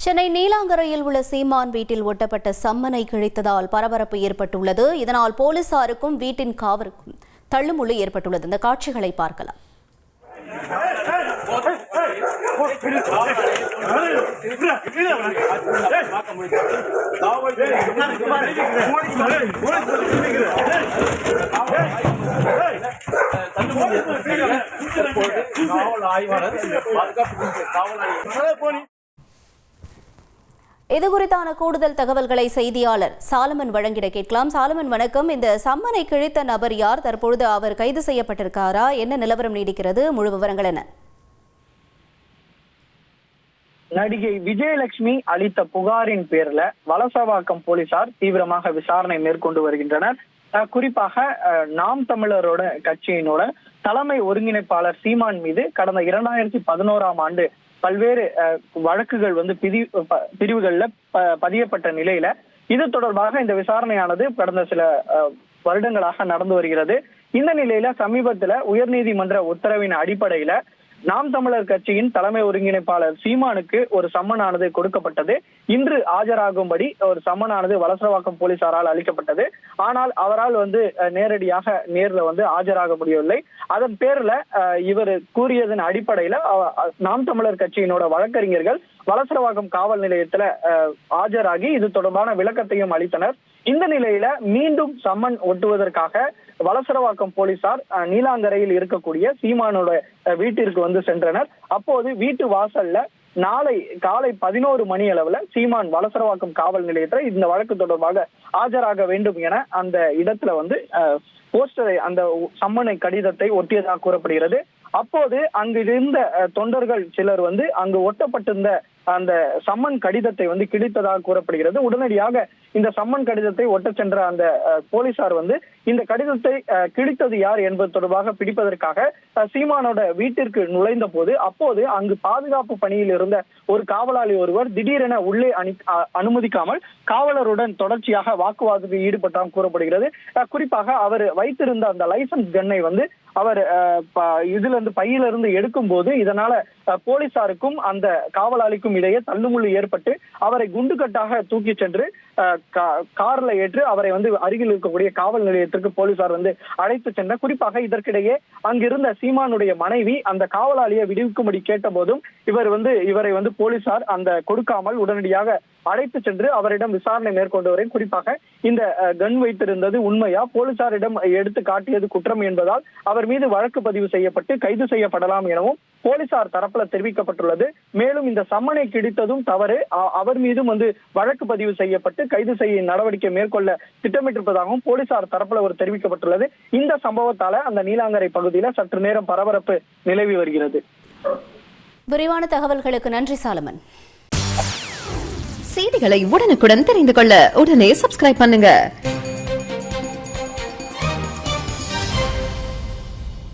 சென்னை நீலாங்கரையில் உள்ள சீமான் வீட்டில் ஒட்டப்பட்ட சம்மனை கிழித்ததால் பரபரப்பு ஏற்பட்டுள்ளது. இதனால் போலீசாருக்கும் வீட்டின் காவலுக்கும் தள்ளுமுள்ளு ஏற்பட்டுள்ளது. இந்த காட்சிகளை பார்க்கலாம். இதுகுறித்தான கூடுதல் தகவல்களை செய்தியாளர் சாலமன் வழங்கிட கேட்கலாம். சாலமன் வணக்கம். இந்த சம்மனை கிழித்த நபர் யார்? தற்பொழுது அவர் கைது செய்யப்பட்டிருக்காரா? என்ன நிலவரம் நீடிக்கிறது? முழு விவரங்கள் என்ன? நடிகை விஜயலட்சுமி அளித்த புகாரின் பேர்ல வலசவாக்கம் போலீசார் தீவிரமாக விசாரணை மேற்கொண்டு வருகின்றனர். குறிப்பாக நாம் தமிழரோட கட்சியினோட தலைமை ஒருங்கிணைப்பாளர் சீமான் மீது கடந்த 2011ஆம் ஆண்டு பல்வேறு வழக்குகள் பிரிவுகள்ல பதியப்பட்ட நிலையில இது தொடர்பாக இந்த விசாரணையானது கடந்த சில வருடங்களாக நடந்து வருகிறது. இந்த நிலையில சமீபத்துல உயர்நீதிமன்ற உத்தரவின் அடிப்படையில நாம் தமிழர் கட்சியின் தலைமை ஒருங்கிணைப்பாளர் சீமானுக்கு ஒரு சம்மனானது கொடுக்கப்பட்டது. இன்று ஆஜராகும்படி ஒரு சம்மனானது வலசரவாக்கம் போலீசாரால் அளிக்கப்பட்டது. ஆனால் அவரால் நேரடியாக நேர்ல ஆஜராக முடியவில்லை. அதன் பேர்ல இவர் கூறியதன் அடிப்படையில நாம் தமிழர் கட்சியினோட வழக்கறிஞர்கள் வலசரவாக்கம் காவல் நிலையத்துல ஆஜராகி இது தொடர்பான விளக்கத்தையும் அளித்தனர். இந்த நிலையில மீண்டும் சம்மன் ஒட்டுவதற்காக வலசரவாக்கம் போலீசார் நீலாங்கரையில் இருக்கக்கூடிய சீமானோட வீட்டிற்கு சென்றனர். அப்போது வீட்டு வாசல்ல நாளை காலை 11 மணி அளவுல சீமான் வலசரவாக்கம் காவல் நிலையத்துல இந்த வழக்கு தொடர்பாக ஆஜராக வேண்டும் என அந்த இடத்துல போஸ்டரை அந்த சம்மனை கடிதத்தை ஒட்டியதாக கூறப்படுகிறது. அப்போது அங்கு இருந்த தொண்டர்கள் சிலர் அங்கு ஒட்டப்பட்டிருந்த அந்த சம்மன் கடிதத்தை கிழித்ததாக கூறப்படுகிறது. உடனடியாக இந்த சம்மன் கடிதத்தை ஒட்ட சென்ற அந்த போலீசார் இந்த கடிதத்தை கிழித்தது யார் என்பது தொடர்பாக பிடிப்பதற்காக சீமானோட வீட்டிற்கு நுழைந்த போது அப்போது அங்கு பாதுகாப்பு பணியில் இருந்த ஒரு காவலாளி ஒருவர் திடீரென உள்ளே அனுமதிக்காமல் காவலருடன் தொடர்ச்சியாக வாக்குவாதத்தில் ஈடுபட்டால் கூறப்படுகிறது. குறிப்பாக அவர் வைத்திருந்த அந்த லைசன்ஸ் கன்னை அவர் பையிலிருந்து எடுக்கும் போது இதனால போலீசாருக்கும் அந்த காவலாளிக்கும் இடையே தள்ளுமுள்ளு ஏற்பட்டு அவரை குண்டுகட்டாக தூக்கி சென்று கார்ல ஏற்று அவரை அருகில் இருக்கக்கூடிய காவல் நிலையத்திற்கு போலீசார் அழைத்து சென்ற. குறிப்பாக இதற்கிடையே அங்கிருந்த சீமானுடைய மனைவி அந்த காவலாளியை விடுவிக்கும்படி கேட்ட போதும் இவரை போலீசார் கொடுக்காமல் உடனடியாக அழைத்து சென்று அவரிடம் விசாரணை மேற்கொண்டு வரை. குறிப்பாக இந்த கன் வைத்திருந்தது உண்மையா, போலீசாரிடம் எடுத்து காட்டியது குற்றம் என்பதால் அவர் மீது வழக்கு பதிவு செய்யப்பட்டு கைது செய்யப்படலாம் எனவும் போலீசார் தரப்புல தெரிவிக்கப்பட்டுள்ளது. மேலும் இந்த சம்மனை கிழித்ததும் தவறு, அவர் மீதும் வழக்கு பதிவு செய்யப்பட்டு கைது செய்ய நடவடிக்கை மேற்கொள்ள திட்டமிட்டிருப்பதாகவும் போலீசார் தரப்புல தெரிவிக்கப்பட்டுள்ளது. இந்த சம்பவத்தால அந்த நீலாங்கரை பகுதியில சற்று நேரம் பரபரப்பு நிலவி வருகிறது. விரிவான தகவல்களுக்கு நன்றி சாலமன். செய்திகளை உடனுக்குடன் தெரிந்து கொள்ள உடனே சப்ஸ்கிரைப் பண்ணுங்க.